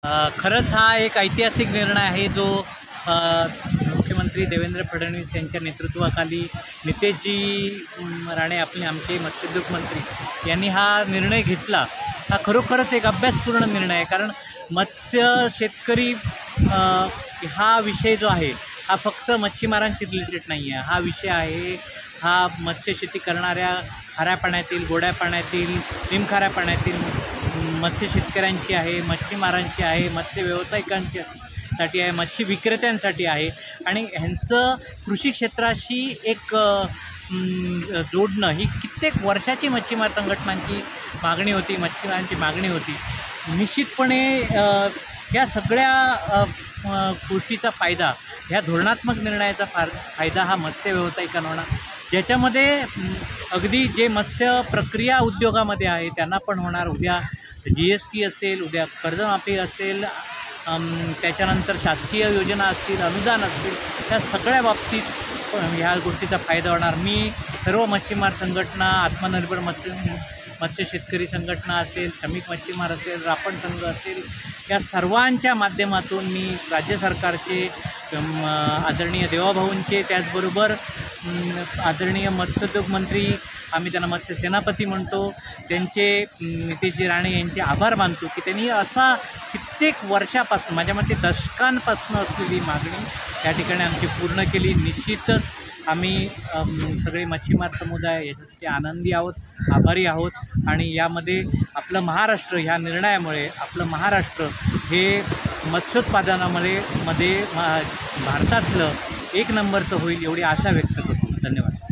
खरंच हा एक ऐतिहासिक निर्णय आहे जो मुख्यमंत्री देवेंद्र फडणवीस यांच्या नेतृत्वाखाली नितेशजी राणे आमचे मत्स्योद्योग मंत्री यांनी हा निर्णय घेतला। हा खरोखरच एक अभ्यासपूर्ण निर्णय आहे, कारण मत्स्य शेतकरी हा विषय जो आहे हा फक्त मच्छीमारांशी रिलेटेड नाही आहे। हा विषय आहे हा मत्स्यशेती करणाऱ्या खाऱ्या पाण्यातील, गोड्या पाण्यातील, निमखाऱ्या पाण्यातील मत्स्य शेतकऱ्यांची आहे, मच्छीमारांची आहे, मत्स्य व्यावसायिकांची साठी आहे, मच्छी विक्रेत्यांसाठी आहे। आणि ह्यांचं कृषी क्षेत्राशी एक जोडणं ही कित्येक वर्षाची मच्छीमार संघटनांची मागणी होती, मच्छीमारांची मागणी होती। निश्चितपणे या सगळ्या गोष्टीचा फायदा, ह्या धोरणात्मक निर्णयाचा फायदा हा मत्स्य व्यावसायिकांना होणार, ज्याच्यामध्ये अगदी जे मत्स्य प्रक्रिया उद्योगामध्ये आहे त्यांना पण होणार। उद्या GST असेल, उद्या कर्जमाफी असेल, त्याच्यानंतर शासकीय योजना असतील, अनुदान असतील, त्या सगळ्या बाबतीत ह्या गोष्टीचा फायदा होणार। मी सर्व मच्छीमार संघटना, आत्मनिर्भर मत्स्य शेतकरी संघटना असेल, श्रमिक मच्छीमार असेल, रापण संघ असेल, या सर्वांच्या माध्यमातून मी राज्य सरकारचे, आदरणीय देवाभाऊंचे, त्याचबरोबर आदरणीय मत्स्योद्योग मंत्री, आम्ही त्यांना मत्स्य सेनापती म्हणतो, त्यांचे नितेशजी राणे यांचे आभार मानतो की त्यांनी असा कित्येक वर्षापासून, माझ्या मते दशकांपासून असलेली मागणी या ठिकाणी आमची पूर्ण केली। निश्चितच आम्ही सगळे मच्छीमार समुदाय याच्यासाठी आनंदी आहोत, आभारी आहोत। आणि यामध्ये आपलं महाराष्ट्र, ह्या निर्णयामुळे आपलं महाराष्ट्र हे मत्स्योत्पादनामध्ये भारतातलं एक नंबरचं होईल एवढी आशा व्यक्त करतो। धन्यवाद।